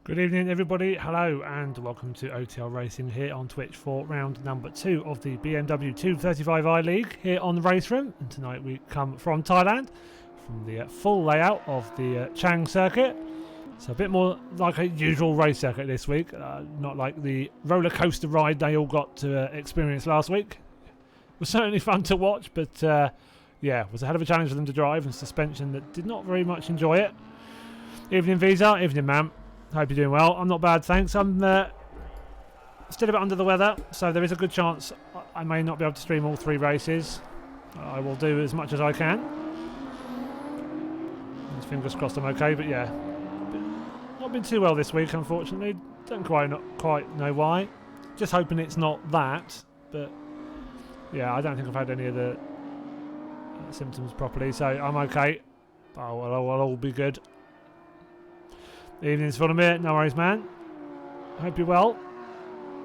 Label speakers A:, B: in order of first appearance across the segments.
A: Good evening everybody, hello and welcome to OTL Racing here on Twitch for round number 2 of the BMW 235i League here on the race room. And tonight we come from Thailand, from the full layout of the Chang circuit. So a bit more like a usual race circuit this week, not like the roller coaster ride they all got to experience last week. It was certainly fun to watch, but yeah, it was a hell of a challenge for them to drive, and suspension that did not very much enjoy it. Evening Visa, evening ma'am. Hope you're doing well. I'm not bad, thanks. I'm still a bit under the weather, so there is a good chance I may not be able to stream all 3 races. I will do as much as I can. And fingers crossed I'm okay, but yeah. Not been too well this week, unfortunately. Don't quite know why. Just hoping it's not that, but yeah, I don't think I've had any of the symptoms properly, so I'm okay. I'll all be good. Evening's full of me, no worries man. Hope you're well.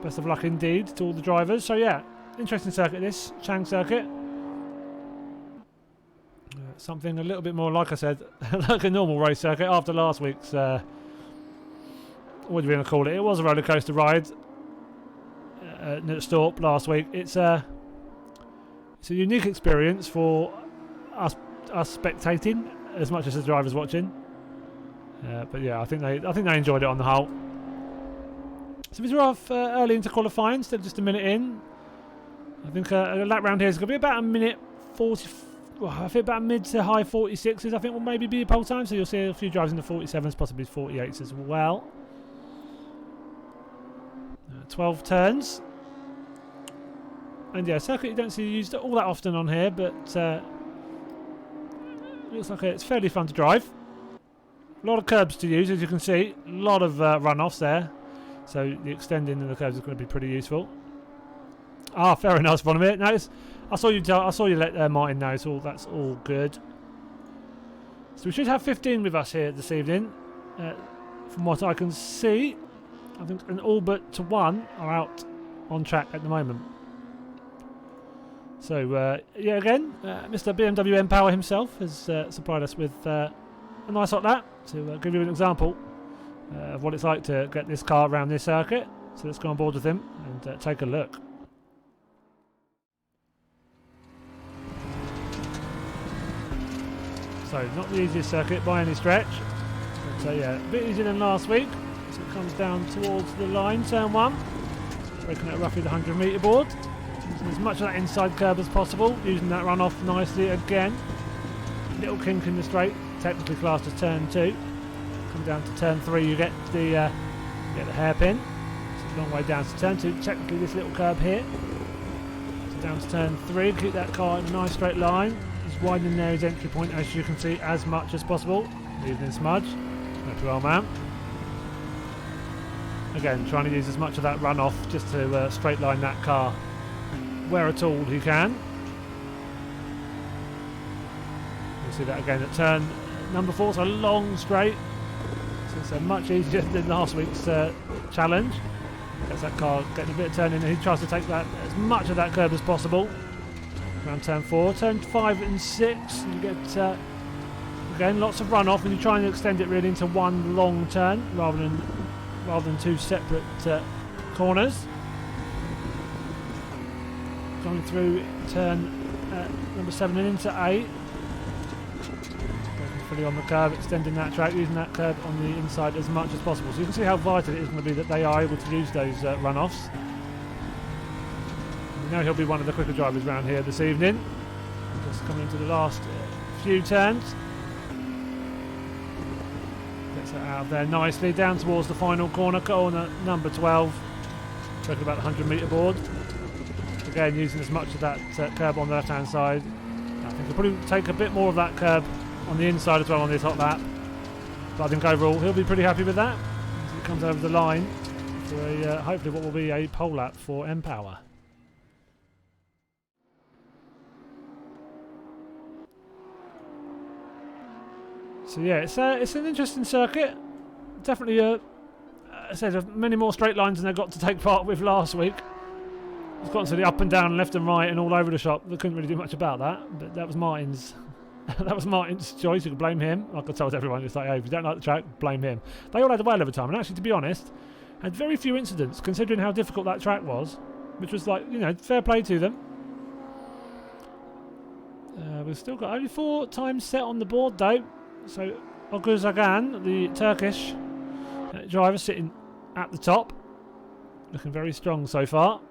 A: Best of luck indeed to all the drivers. So yeah, interesting circuit this, Chang circuit. Something a little bit more, like I said, like a normal race circuit after last week's, what are we going to call it? It was a roller coaster ride at Storp last week. It's a unique experience for us spectating as much as the drivers watching. But yeah, I think they enjoyed it on the whole. So we were off early into qualifying, still just a minute in. I think a lap round here is going to be about a minute 40. Well, I think about mid to high 46s. I think will maybe be a pole time. So you'll see a few drivers in the 47s, possibly 48s as well. 12 turns, and yeah, circuit you don't see used all that often on here, but looks like it's fairly fun to drive. A lot of curbs to use, as you can see. A lot of runoffs there. So the extending of the curbs is going to be pretty useful. Ah, fair enough, from it. No, I saw you let Martin know, so that's all good. So we should have 15 with us here this evening. From what I can see, I think all but one are out on track at the moment. So yeah, again, Mr. BMW M-Power himself has supplied us with a nice hot lap to give you an example of what it's like to get this car around this circuit. So let's go on board with him and take a look. So not the easiest circuit by any stretch, but yeah, a bit easier than last week. So it comes down towards the line, turn 1, breaking at roughly the 100 metre board, using as much of that inside curb as possible, using that runoff nicely again. Little kink in the straight, technically classed as turn 2. Come down to turn 3, you get the hairpin. It's a long way down to turn 2. Technically this little curb here. So down to turn 3, keep that car in a nice straight line. Just widening there his entry point, as you can see, as much as possible. Evening Smudge. Hope you're well, man. Again, trying to use as much of that runoff just to straight line that car where at all he can. You'll see that again at turn number 4, so a long straight. So it's much easier than last week's challenge. Gets that car getting a bit of turning, and he tries to take that as much of that curb as possible. Around turn 4, turn 5 and 6, you get again lots of runoff, and you try and extend it really into one long turn rather than 2 separate corners. Going through turn number 7 and into 8. Fully on the curb, extending that track, using that curb on the inside as much as possible. So you can see how vital it is going to be that they are able to use those runoffs. We know he'll be one of the quicker drivers around here this evening. Just coming into the last few turns. Gets that out of there nicely, down towards the final corner number 12. Talking about the 100 metre board. Again, using as much of that curb on the left hand side. I think he'll probably take a bit more of that curb on the inside as well on this hot lap, but I think overall he'll be pretty happy with that as it comes over the line for a hopefully what will be a pole lap for M-Power. So yeah, it's an interesting circuit. Definitely I said many more straight lines than they got to take part with last week. It's constantly up and down, left and right, and all over the shop. They couldn't really do much about that, but that was Martin's That was Martin's choice. You could blame him. Like I told everyone, it's like, hey, if you don't like the track, blame him. They all had a whale of a time, and actually, to be honest, had very few incidents considering how difficult that track was, which was like, you know, fair play to them. We've still got only 4 times set on the board though. So Oguzhan, the Turkish driver, sitting at the top, looking very strong so far.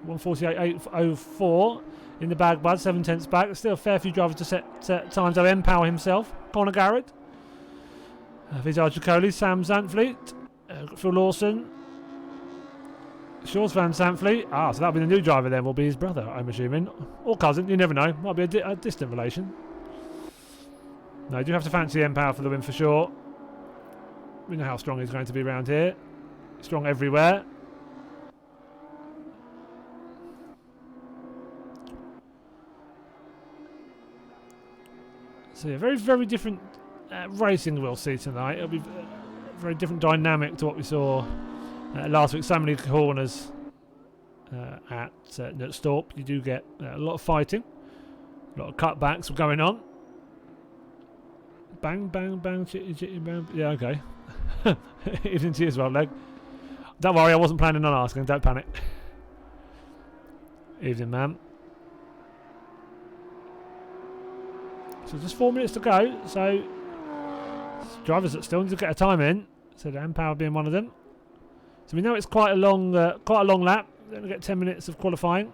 A: 1:48.804 in the bag, bud. 7/10 back. There's still a fair few drivers to set times. Though Empower himself, Conor Garrett, Vizar Chacoli, Sam Zandvliet, Phil Lawson, Shores Van Zandvliet. So that'll be the new driver then. Will be his brother, I'm assuming, or cousin. You never know. Might be a distant relation. No, you do have to fancy Empower for the win for sure. We know how strong he's going to be around here. Strong everywhere. So yeah, very, very different racing we'll see tonight. It'll be a very different dynamic to what we saw last week. So many corners at Nutstorp. You do get a lot of fighting, a lot of cutbacks going on. Bang, bang, bang, chitty, chitty, bang. Yeah, okay. Evening to you as well, Leg. Don't worry, I wasn't planning on asking. Don't panic. Evening, ma'am. So just 4 minutes to go. So drivers that still need to get a time in. So the Empower being one of them. So we know it's quite a long lap. We're going to get 10 minutes of qualifying.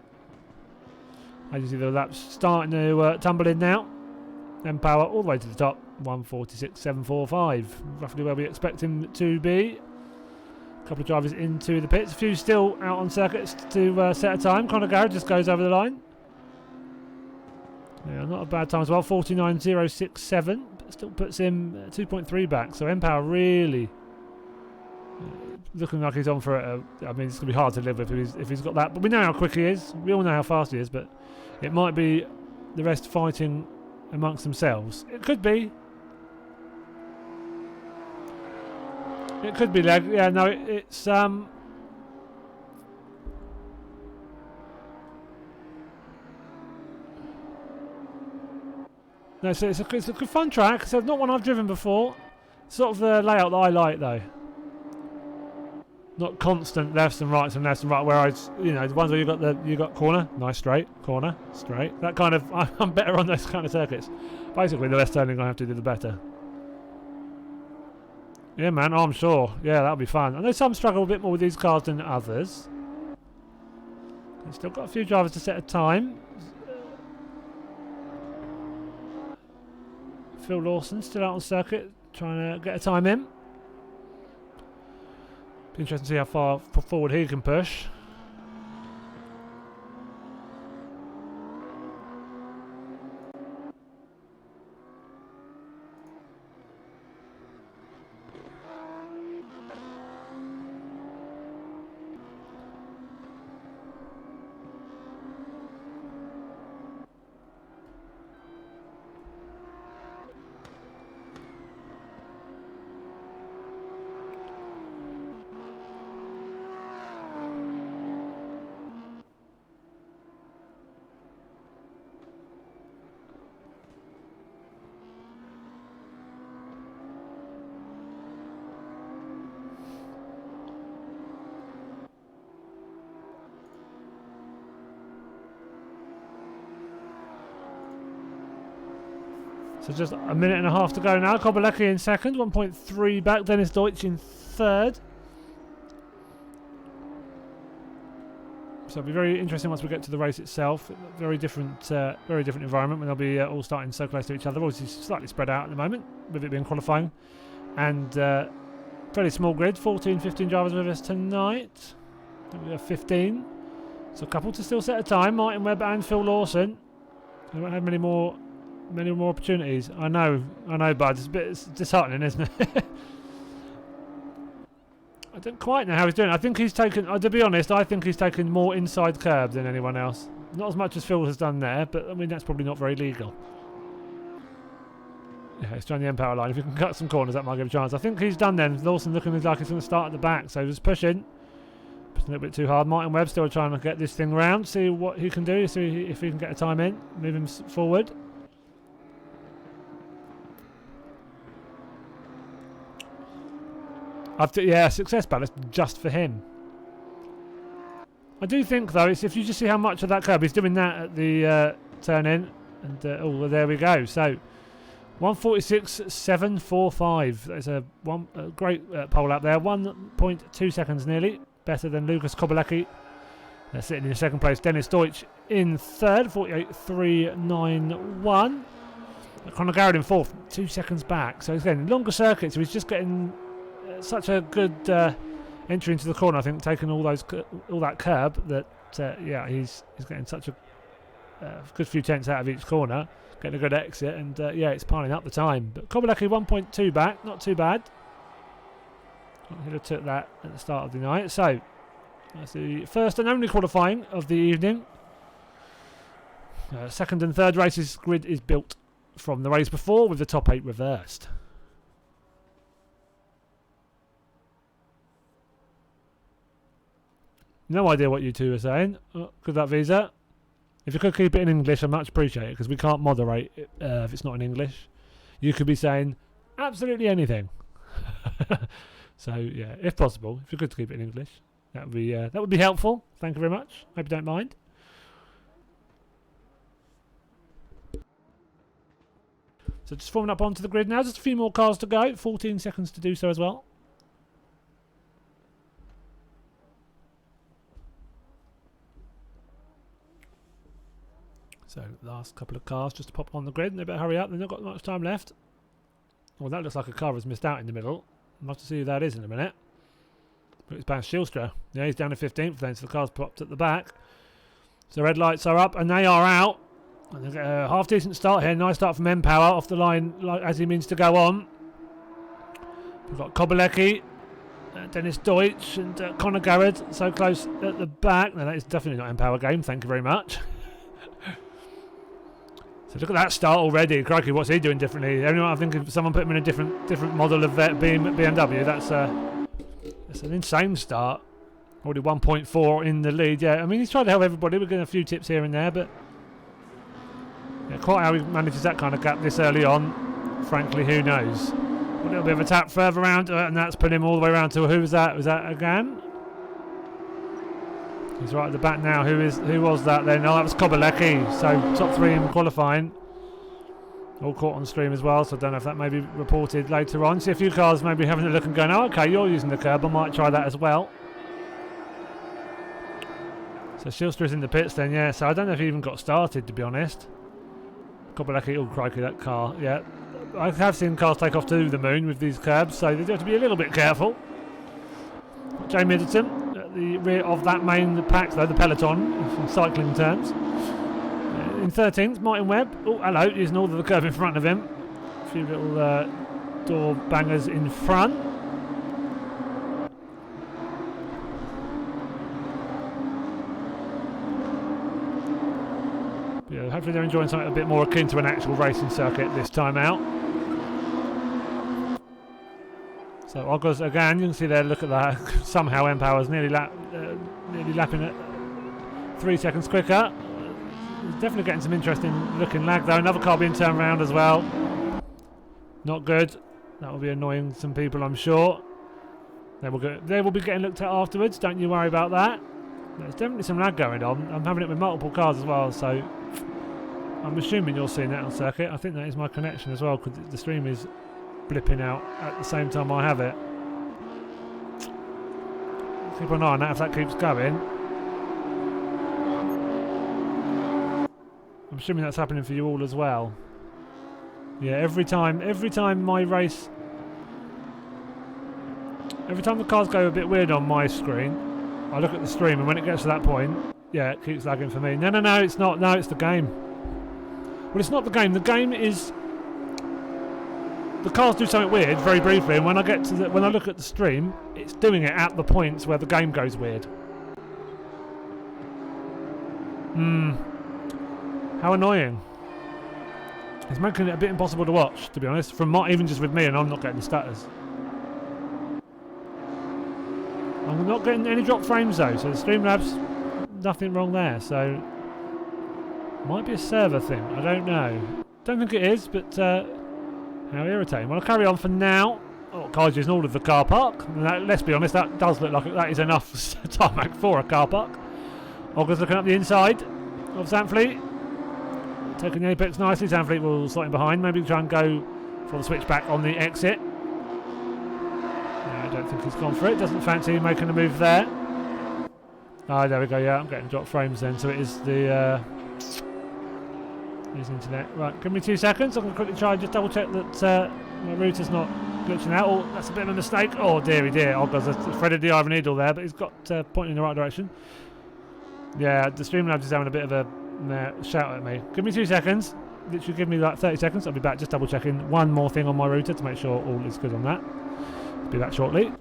A: As you see, the laps starting to tumble in now. Empower all the way to the top. 1:46.745, roughly where we expect him to be. A couple of drivers into the pits. A few still out on circuits to set a time. Conor Garrett just goes over the line. Yeah, not a bad time as well. 49.067, but still puts him 2.3 back. So Empower really looking like he's on for it. I mean, it's going to be hard to live with if he's got that. But we know how quick he is. We all know how fast he is. But it might be the rest fighting amongst themselves. It could be. It could be, Leg. Yeah, no, it's no, so it's a good fun track. So not one I've driven before. Sort of the layout that I like, though. Not constant lefts and rights and lefts and right. Whereas, you know, the ones where you got corner, nice straight, corner, straight. That kind of, I'm better on those kind of circuits. Basically, the less turning I have to do, the better. Yeah, man, I'm sure. Yeah, that'll be fun. I know some struggle a bit more with these cars than others. They've still got a few drivers to set a time. Phil Lawson still out on circuit, trying to get a time in. Be interesting to see how far forward he can push. So just a minute and a half to go now. Kobalecki in second, 1.3 back. Dennis Deutsch in third. So it'll be very interesting once we get to the race itself. Very different environment when they'll be all starting so close to each other. Obviously slightly spread out at the moment with it being qualifying. And fairly small grid, 14, 15 drivers with us tonight. I think we have 15. So a couple to still set a time. Martin Webb and Phil Lawson. They won't have many more opportunities. I know, bud. It's disheartening, isn't it? I don't quite know how he's doing. I think he's taken, to be honest, I think he's taken more inside curb than anyone else. Not as much as Phil has done there, but I mean, that's probably not very legal. Yeah, he's trying the Empower line. If he can cut some corners, that might give a chance. I think he's done then. Lawson looking like he's going to start at the back, so he's pushing a little bit too hard. Martin Webb still trying to get this thing round, see what he can do, see if he can get a time in, move him forward. Yeah, success ballast just for him. I do think though, it's if you just see how much of that curb he's doing that at the turn in, and oh, there we go. So 1:46.745. There's a great pole up there. 1.2 seconds nearly better than Lucas Kobalecki. Sitting in second place. Dennis Deutsch in third. 48.391. Conor Garrett in fourth. 2 seconds back. So again, longer circuit. So he's just getting such a good entry into the corner. I think taking all that curb that yeah, he's getting such a good few tenths out of each corner. Getting a good exit, and yeah, it's piling up the time. But Kobalecki 1.2 back, not too bad. I could have took that at the start of the night. So that's the first and only qualifying of the evening. Second and third races grid is built from the race before, with the top 8 reversed. No idea what you two are saying. Oh, good luck, Visa. If you could keep it in English, I'd much appreciate it, because we can't moderate it, if it's not in English. You could be saying absolutely anything. So yeah, if possible, if you could keep it in English, that would be helpful. Thank you very much. Hope you don't mind. So just forming up onto the grid now. Just a few more cars to go. 14 seconds to do so as well. So last couple of cars just to pop on the grid, and they better hurry up. They've not got much time left. Well, that looks like a car has missed out in the middle. I'll have to see who that is in a minute. But it's past Schilstra. Yeah, he's down to 15th then, so the car's popped at the back. So red lights are up and they are out. And they get a half decent start here. Nice start from Empower off the line as he means to go on. We've got Kobalecki, Dennis Deutsch and Conor Garrett so close at the back. No, that is definitely not Empower game. Thank you very much. So look at that start already. Crikey, what's he doing differently? Everyone, I think if someone put him in a different model of BMW, that's an insane start. Already 1.4 in the lead. Yeah, I mean, he's tried to help everybody. We're getting a few tips here and there, but yeah, quite how he manages that kind of gap this early on, frankly, who knows? A little bit of a tap further round, and that's put him all the way around to, who was that? Was that again? He's right at the back now. Who was that then? Oh, that was Kobalecki. So top 3 in qualifying. All caught on stream as well, so I don't know if that may be reported later on. See a few cars maybe having a look and going, oh, okay, you're using the curb. I might try that as well. So Schilstra is in the pits then, yeah. So I don't know if he even got started, to be honest. Kobalecki, oh crikey, that car, yeah. I have seen cars take off to the moon with these curbs, so they do have to be a little bit careful. Jamie Middleton at the rear of that main pack, though, the peloton, in cycling terms. In 13th, Martin Webb. Oh, hello, using all of the curb in front of him. A few little door bangers in front. Yeah, hopefully they're enjoying something a bit more akin to an actual racing circuit this time out. So Oggers again, you can see there, look at that. Somehow Empower's nearly lapping it 3 seconds quicker. Definitely getting some interesting looking lag though. Another car being turned around as well. Not good. That will be annoying some people, I'm sure. They will be getting looked at afterwards. Don't you worry about that. There's definitely some lag going on. I'm having it with multiple cars as well, so I'm assuming you're seeing that on circuit. I think that is my connection as well, because the stream is blipping out at the same time I have it. Keep an eye on that if that keeps going. I'm assuming that's happening for you all as well. Yeah, every time my race, every time the cars go a bit weird on my screen, I look at the stream, and when it gets to that point, yeah, it keeps lagging for me. No, it's not. No, it's the game. Well, it's not the game. The game is, the cars do something weird very briefly, and when I look at the stream, it's doing it at the points where the game goes weird. How annoying. It's making it a bit impossible to watch, to be honest, even just with me, and I'm not getting the status. I'm not getting any drop frames though, so the Streamlabs, nothing wrong there, so might be a server thing, I don't know. Don't think it is, but how irritating. Well, I'll carry on for now. Oh, cars using all of the car park. And that, let's be honest, that does look like that is enough tarmac for a car park. Olga's looking up the inside of Zandvliet. Taking the apex nicely. Zandvliet will slot in behind. Maybe try and go for the switchback on the exit. No, I don't think he's gone for it. Doesn't fancy making a move there. Oh, there we go. Yeah, I'm getting drop frames then. So it is the his internet. Right, give me 2 seconds. I'm going to quickly try and just double check that my router's not glitching out. Oh, that's a bit of a mistake. Oh, dearie dear. Olga's threaded the iron needle there, but he's got pointing in the right direction. Yeah, the Streamlabs is having a bit of a shout at me. Give me 2 seconds. Literally give me like 30 seconds. I'll be back just double checking one more thing on my router to make sure all is good on that. I'll be back shortly.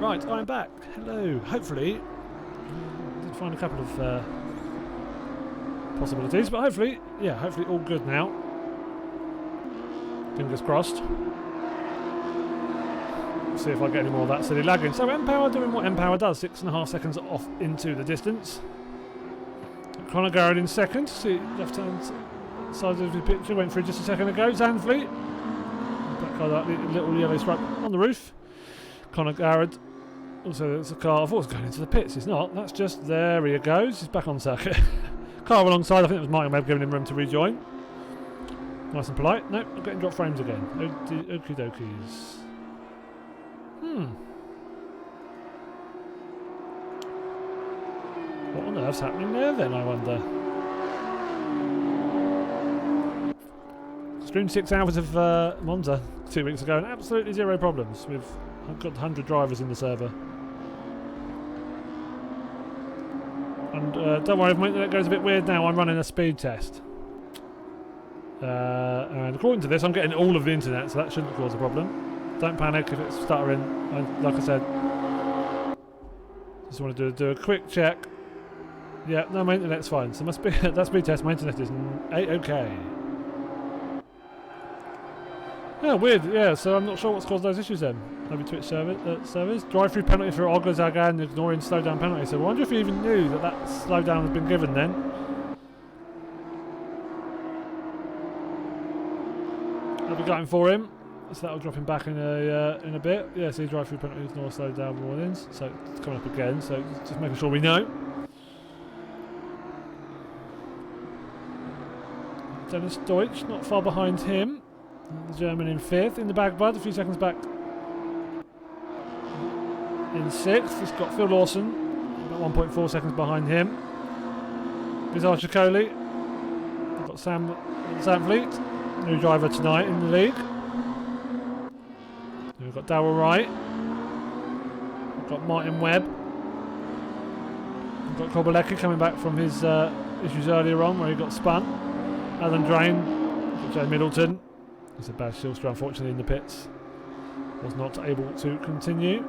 A: Right, I'm back. Hello. Hopefully, I did find a couple of possibilities, but hopefully all good now. Fingers crossed. See if I get any more of that silly lagging. So M-Power doing what M-Power does, 6.5 seconds off into the distance. Conor Garrett in second. See, left-hand side of the picture went through just a second ago. Zandvliet. Black car, that little yellow stripe on the roof. Conor Garrett. Also, there's a car. I thought it was going into the pits. It's not. That's just there he goes. He's back on circuit. Car alongside. I think it was Martin Webb giving him room to rejoin. Nice and polite. Nope, I'm getting drop frames again. Okie dokies. What on earth's happening there then, I wonder? Streamed 6 hours of Monza 2 weeks ago and absolutely zero problems. I've got 100 drivers in the server. And don't worry, if that goes a bit weird now, I'm running a speed test. And according to this, I'm getting all of the internet, so that shouldn't cause a problem. Don't panic if it's stuttering. Like I said, just want to do a quick check. Yeah, no, my internet's fine. So that speed test, my internet is okay. Yeah, weird. Yeah, so I'm not sure what's caused those issues then. Maybe Twitch servers. Drive-through penalty for Olga Zagan ignoring slowdown penalty. So I wonder if you even knew that slowdown has been given then. I'll be going for him. So that'll drop him back in a bit. Yeah, see, drive-through penalty ignore slowdown warnings. So it's coming up again. So just making sure we know. Dennis Deutsch not far behind him. The German in 5th, in the bag bud, a few seconds back in 6th. He's got Phil Lawson, about 1.4 seconds behind him. Here's Archicoli. We've got Sam Zandvliet, new driver tonight in the league. We've got Darrell Wright. We've got Martin Webb. We've got Kobalecki coming back from his issues earlier on where he got spun. Alan Drain, Joe Middleton. It's a bad Silstra, unfortunately, in the pits. Was not able to continue.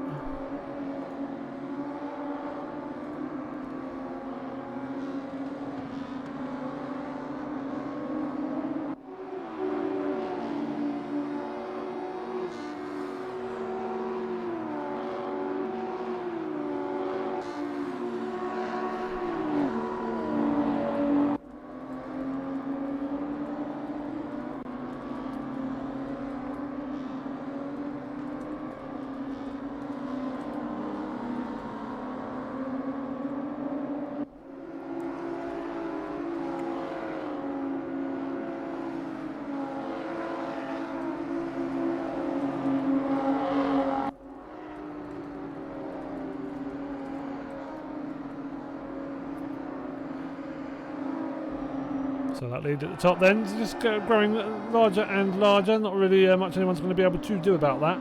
A: So that lead at the top then is just growing larger and larger. Not really much anyone's going to be able to do about that.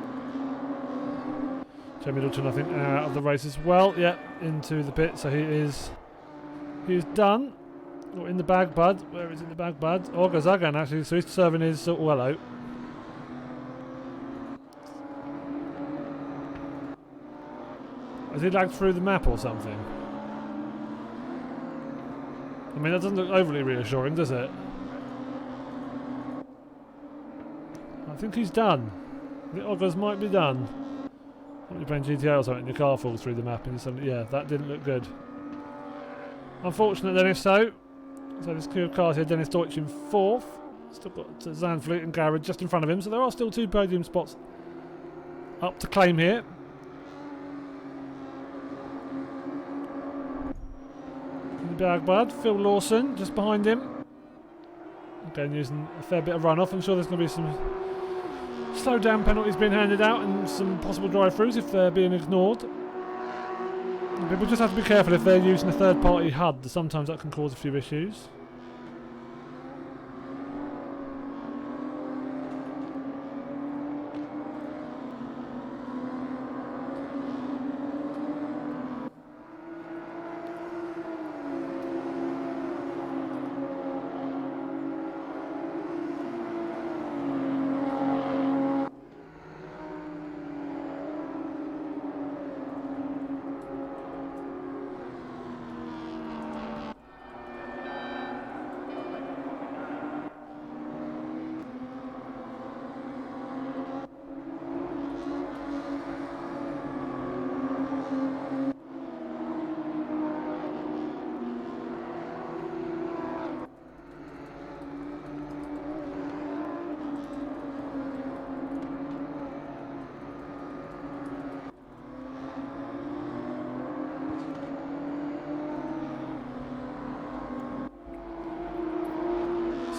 A: Joe Middleton, I think, out of the race as well. Yeah, into the pit. So he's done. Oh, in the bag, bud. Where is it in the bag, bud? Oh, Gazagan actually. So he's serving his hello. Has he lagged through the map or something? I mean, that doesn't look overly reassuring, does it? I think he's done. The Oggers might be done. When you're playing GTA or something, your car falls through the map and something. Yeah, that didn't look good. Unfortunate then, if so. So this queue of cars here, Dennis Deutsch in 4th. Still got Zandvliet and Garrett just in front of him, so there are still 2 podium spots up to claim here. Bag bud, Phil Lawson just behind him. Again, using a fair bit of runoff. I'm sure there's going to be some slow down penalties being handed out and some possible drive-throughs if they're being ignored. And people just have to be careful if they're using a third-party HUD. Sometimes that can cause a few issues.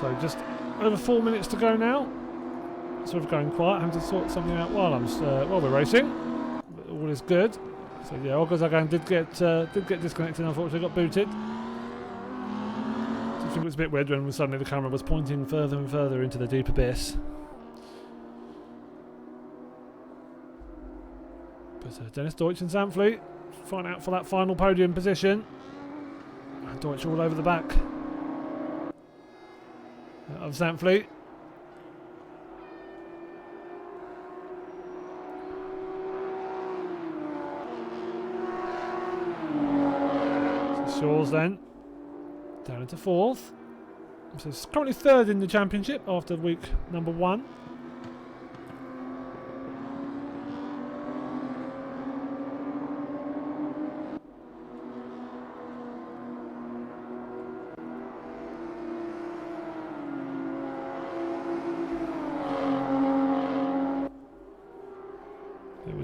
A: So just over 4 minutes to go now. Sort of going quiet, having to sort something out while we're racing. But all is good. So yeah, Ogozagan did get disconnected. Unfortunately, got booted. So I think it was a bit weird when suddenly the camera was pointing further and further into the deep abyss. But Dennis Deutsch and Zandvliet fighting out for that final podium position. And Deutsch all over the back of Zandvliet. So Shaw's then down into 4th. So it's currently 3rd in the championship after week number 1.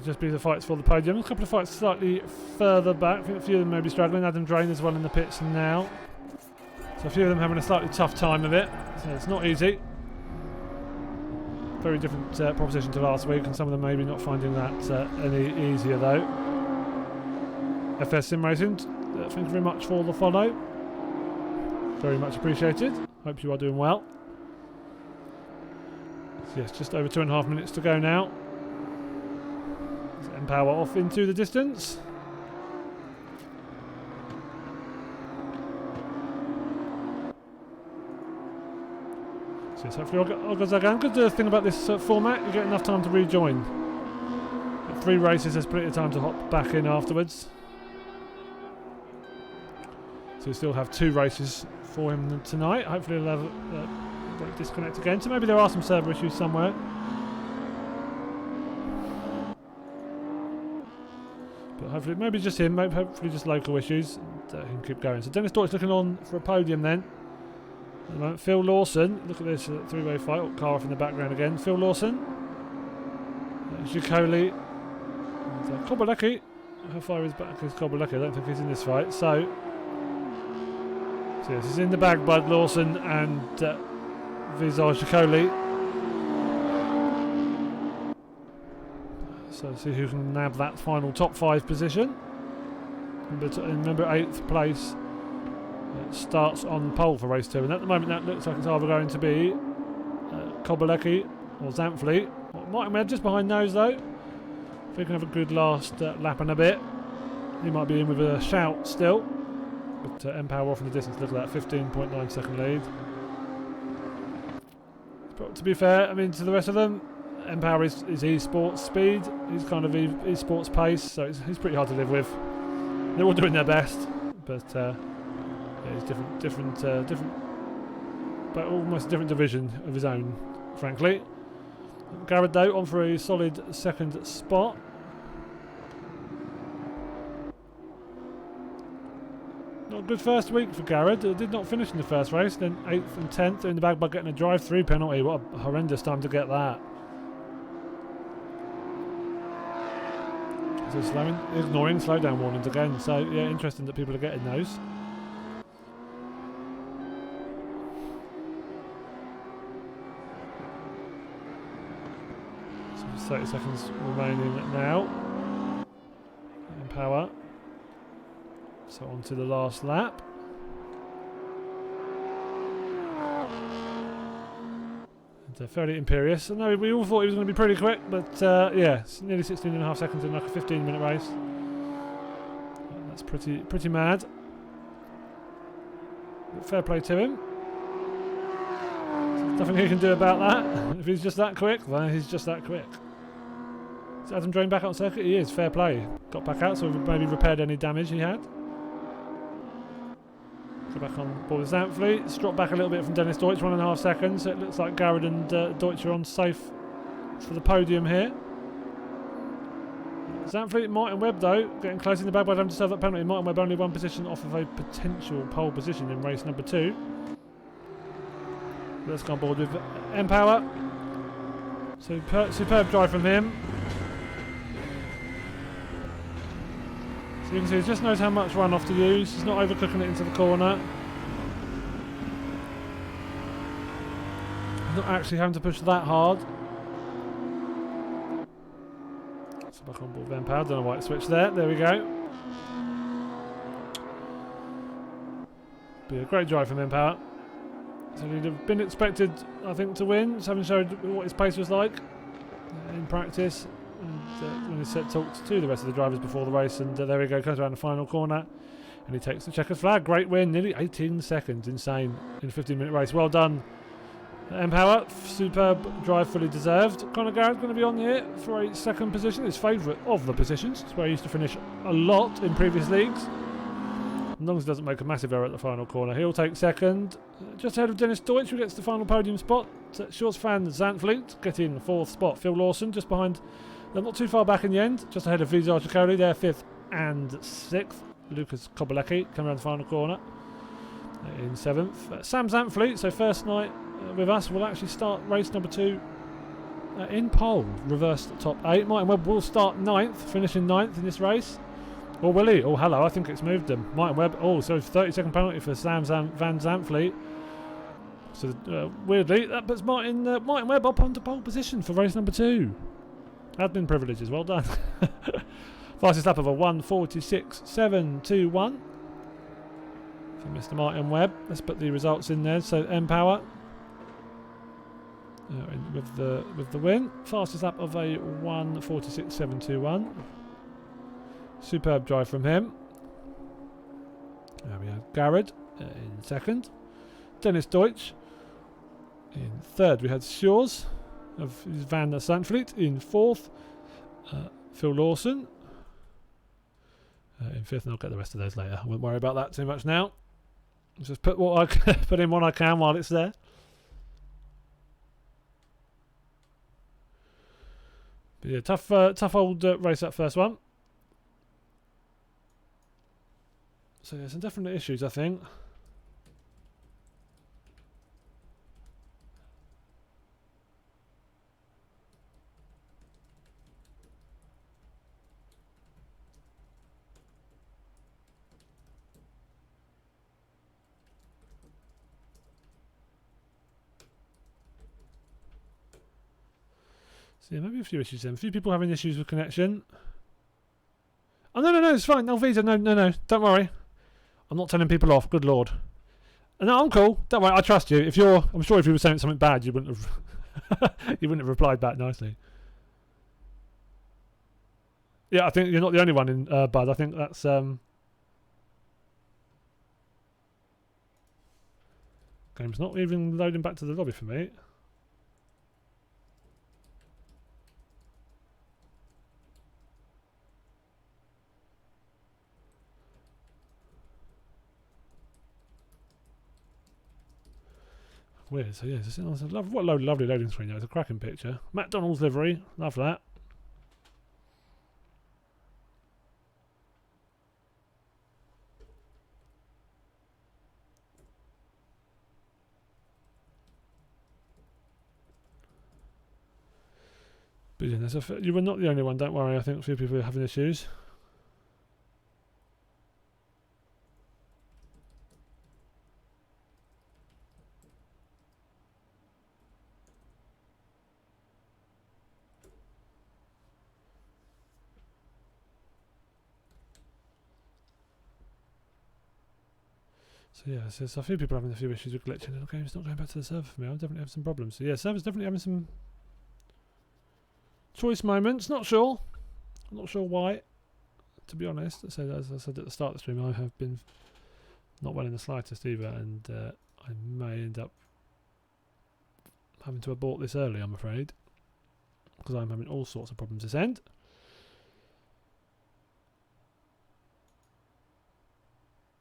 A: Just be the fights for the podium. A couple of fights slightly further back. I think a few of them may be struggling. Adam Drain as well in the pits now. So a few of them having a slightly tough time of it. So it's not easy. Very different proposition to last week, and some of them maybe not finding that any easier though. FS Sim Racing, thank you very much for the follow. Very much appreciated. Hope you are doing well. So yes, just over 2.5 minutes to go now. And power off into the distance. So yes, hopefully Ogozagan. Good thing about this format, you get enough time to rejoin. Got 3 races, there's plenty of time to hop back in afterwards. So we still have 2 races for him tonight. Hopefully he'll have won't disconnect again. So maybe there are some server issues somewhere. Hopefully, maybe just him, hopefully just local issues, and he can keep going. So Dennis Deutsch looking on for a podium then. At the moment, Phil Lawson, look at this 3-way fight, car off in the background again. Phil Lawson, Zhikoli, and Kobalecki. How far is back is Kobalecki? I don't think he's in this fight. So yes, he's in the bag, Bud Lawson and Vizar Zhikoli. So see who can nab that final top 5 position. Remember 8th place, starts on pole for race 2, and at the moment that looks like it's either going to be Kobalecki or Zantfleet. Martin Webb just behind those though. If he can have a good last lap and a bit, he might be in with a shout still. But Empower off in the distance, look at that, 15.9 second lead. But to be fair, I mean, to the rest of them, Empower is esports speed, he's kind of esports pace, so he's pretty hard to live with. They're all doing their best, but yeah, he's different, but almost a different division of his own, frankly. Garrett though on for a solid second spot. Not a good first week for Garrett. Did not finish in the first race, then 8th and 10th in the bag by getting a drive-through penalty. What a horrendous time to get that. So slowing, ignoring slowdown warnings again. So yeah, interesting that people are getting those. So 30 seconds remaining now. And power. So on to the last lap. And fairly imperious. I know we all thought he was going to be pretty quick, but yeah, it's nearly 16.5 seconds in like a 15-minute race. That's pretty mad. But fair play to him. There's nothing he can do about that. If he's just that quick, then he's just that quick. Is Adam Drain back out on circuit? He is. Fair play. Got back out, so maybe repaired any damage he had. Go back on board with Zantfleet. It's dropped back a little bit from Dennis Deutsch, 1.5 seconds. So it looks like Garrett and Deutsch are on safe for the podium here. Zantfleet and Martin Webb though, getting close in the bag by having to serve that penalty. Martin Webb only one position off of a potential pole position in race number 2. Let's go on board with Empower. Superb drive from him. So you can see he just knows how much runoff to use. He's not overcooking it into the corner. He's not actually having to push that hard. So back on board with Empower. Don't know why it switched there. There we go. Be a great drive from Empower. So he'd have been expected, I think, to win, just having showed what his pace was like in practice. And when he talked to the rest of the drivers before the race, and there we go, comes around the final corner and he takes the checkered flag. Great win, nearly 18 seconds, insane in a 15-minute race. Well done, Empower. Superb drive, fully deserved. Conor Garrett's going to be on here for a second position, his favourite of the positions. It's where he used to finish a lot in previous leagues. As long as he doesn't make a massive error at the final corner, he'll take second. Just ahead of Dennis Deutsch, who gets the final podium spot. Shorts fan Zantfleet getting the 4th spot. Phil Lawson just behind. They're not too far back in the end, just ahead of Vizar Chicoli. They're 5th and 6th. Lucas Kobalecki coming around the final corner in 7th. Sam Zantfleet, so first night with us, will actually start race number 2 in pole. Reversed top 8. Martin Webb will start 9th, finishing 9th in this race. Or will he? Oh, hello, I think it's moved them. Martin Webb, oh, so 30-second penalty for Van Zantfleet. So weirdly, that puts Martin Webb up onto pole position for race number 2. Admin privileges, well done. Fastest lap of a 1:46.721 for Mr. Martin Webb. Let's put the results in there. So Empower with the win. Fastest lap of a 1:46.721. Superb drive from him. There we have Garrett in second. Dennis Deutsch in third. We had Shores of Van Zantfleet in 4th. Phil Lawson in 5th, and I'll get the rest of those later. I won't worry about that too much now. Just put what I put in what I can while it's there. But yeah, tough old race, that first one. So yeah, some definite issues, I think. So yeah, maybe a few issues then. A few people having issues with connection. Oh no, it's fine. No, Visa, no, don't worry. I'm not turning people off. Good lord. No, I'm cool. Don't worry, I trust you. If you're, I'm sure if you were saying something bad, you wouldn't have, you wouldn't have replied back nicely. Yeah, I think you're not the only one in Bud. I think that's game's not even loading back to the lobby for me. Weird. So yeah, what a lovely loading screen there. It's a cracking picture. McDonald's livery. Love that. But yeah, you were not the only one. Don't worry. I think a few people are having issues. So yeah, so a few people are having a few issues with glitching, and the game's not going back to the server for me. I'm definitely having some problems. So yeah, server's definitely having some choice moments. Not sure. I'm not sure why, to be honest. So as I said at the start of the stream, I have been not well in the slightest either, and I may end up having to abort this early, I'm afraid, because I'm having all sorts of problems this end.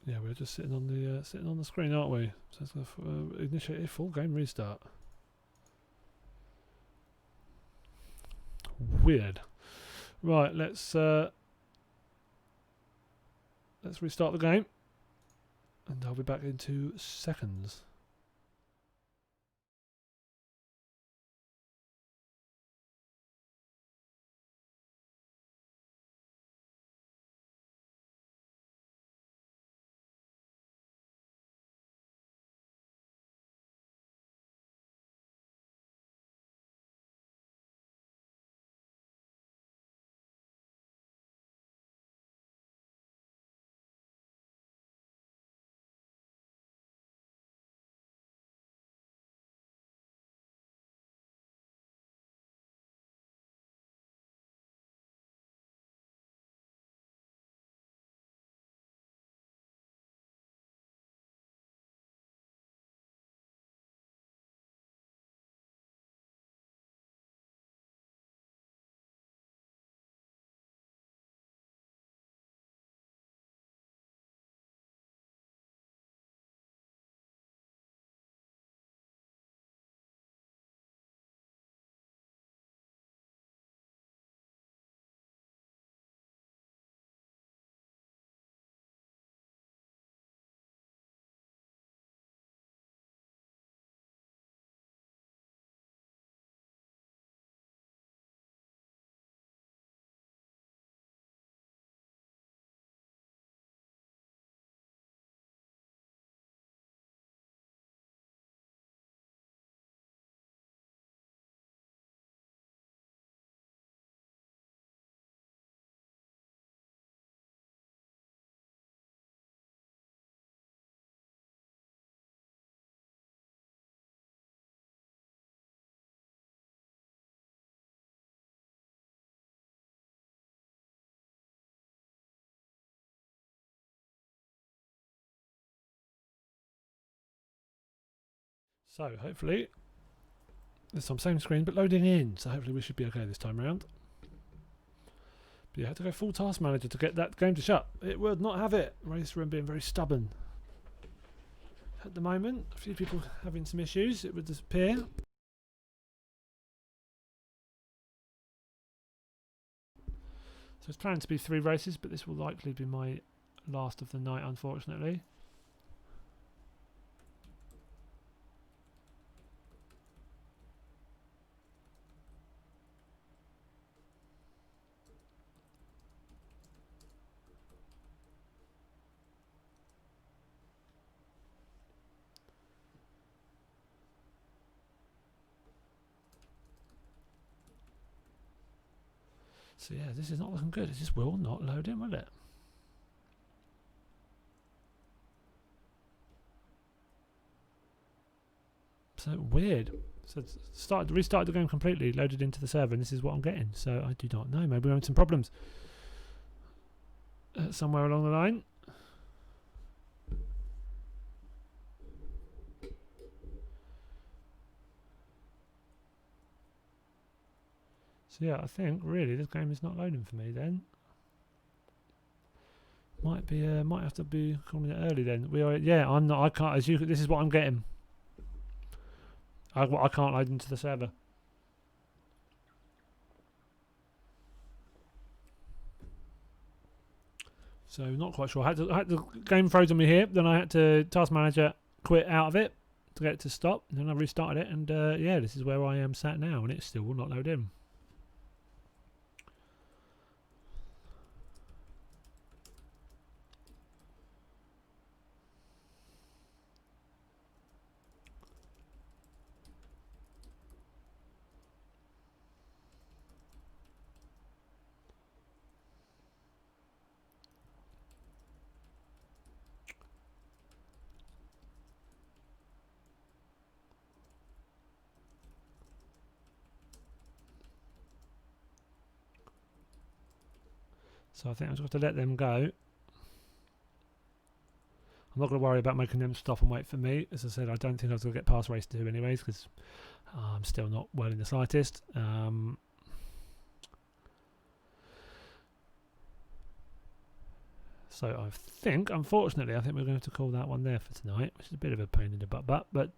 A: Yeah, we're just sitting on the screen, aren't we? So it's going to initiate a full game restart. Weird. Right, let's restart the game, and I'll be back in 2 seconds. So hopefully this time same screen but loading in. So hopefully we should be okay this time around. But you had to go full task manager to get that game to shut. It would not have it. Race Room being very stubborn. At the moment, a few people having some issues. It would disappear. So it's planned to be 3 races, but this will likely be my last of the night, unfortunately. So yeah, this is not looking good. It just will not load in, will it? So weird. So restarted the game completely, loaded into the server, and this is what I'm getting. So I do not know. Maybe we're having some problems somewhere along the line. So yeah, I think really this game is not loading for me then. Might have to be calling it early then. I'm not. I can't. This is what I'm getting. I can't load into the server. So not quite sure. I had the game froze on me here. Then I had to task manager quit out of it to get it to stop. And then I restarted it, and yeah, this is where I am sat now, and it still will not load in. So I think I just have to let them go. I'm not going to worry about making them stop and wait for me. As I said, I don't think I was going to get past race 2 anyways, because I'm still not well in the slightest. So I think, unfortunately, we're going to have to call that one there for tonight, which is a bit of a pain in the butt, but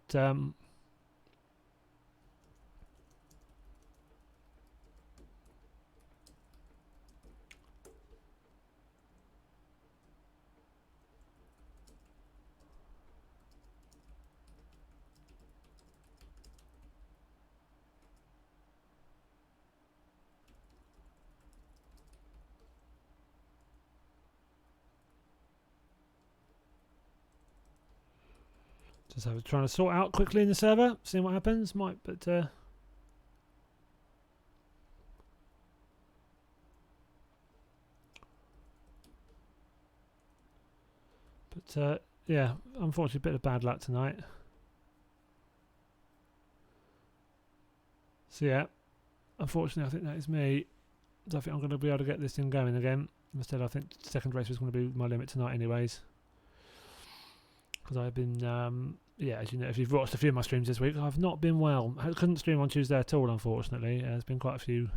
A: just trying to sort out quickly in the server, seeing what happens. Yeah, unfortunately, a bit of bad luck tonight. So yeah, unfortunately, I think that is me. I don't think I'm going to be able to get this thing going again. Instead, I think second race was going to be my limit tonight, anyways. Because I've been, yeah, as you know, if you've watched a few of my streams this week, I've not been well. I couldn't stream on Tuesday at all, unfortunately. There's been quite a few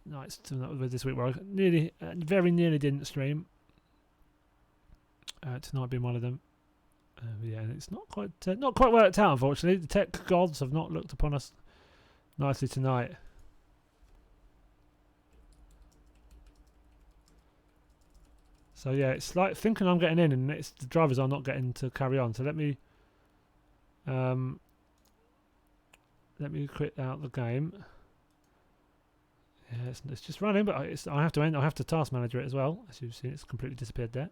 A: nights this week where I very nearly didn't stream. Tonight being one of them. Yeah, and it's not quite worked out, unfortunately. The tech gods have not looked upon us nicely tonight. So yeah, it's like thinking I'm getting in, and it's the drivers are not getting to carry on. So let me quit out the game. Yeah, it's just running, but I have to end. I have to task manager it as well. As you've seen, it's completely disappeared there.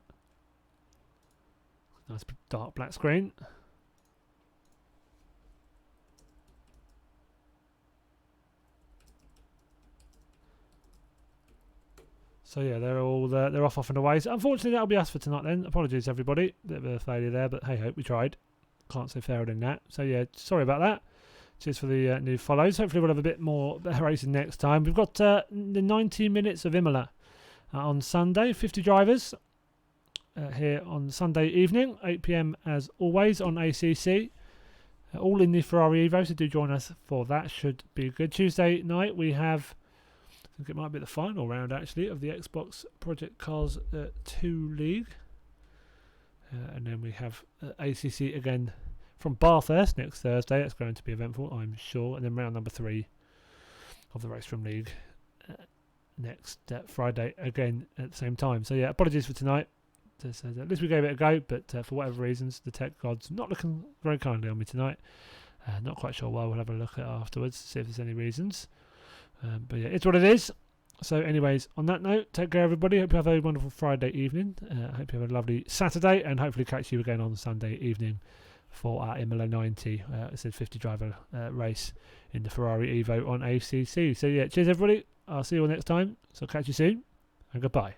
A: Nice dark black screen. So yeah, they're off and away. So unfortunately, that'll be us for tonight then. Apologies everybody, bit of a failure there, but hey ho, we tried. Can't say fairer than that. So yeah, sorry about that. Cheers for the new follows. Hopefully we'll have a bit more better racing next time. We've got the 90 minutes of Imola on Sunday. 50 drivers here on Sunday evening, 8 PM as always on ACC. All in the Ferrari Evo, so do join us for that. Should be good. Tuesday night we have, I think it might be the final round actually of the Xbox Project Cars 2 League. And then we have ACC again from Bathurst next Thursday. It's going to be eventful, I'm sure. And then round number 3 of the Race From League next Friday again at the same time. So yeah, apologies for tonight. At least we gave it a go, but for whatever reasons, the tech gods not looking very kindly on me tonight. Not quite sure why. We'll have a look at afterwards, see if there's any reasons. But yeah, it's what it is. So anyways, on that note, take care everybody. Hope you have a wonderful Friday evening. Hope you have a lovely Saturday, and hopefully catch you again on Sunday evening for our Imola 90. It said 50 driver race in the Ferrari Evo on ACC. So yeah, cheers everybody. I'll see you all next time. So catch you soon, and goodbye.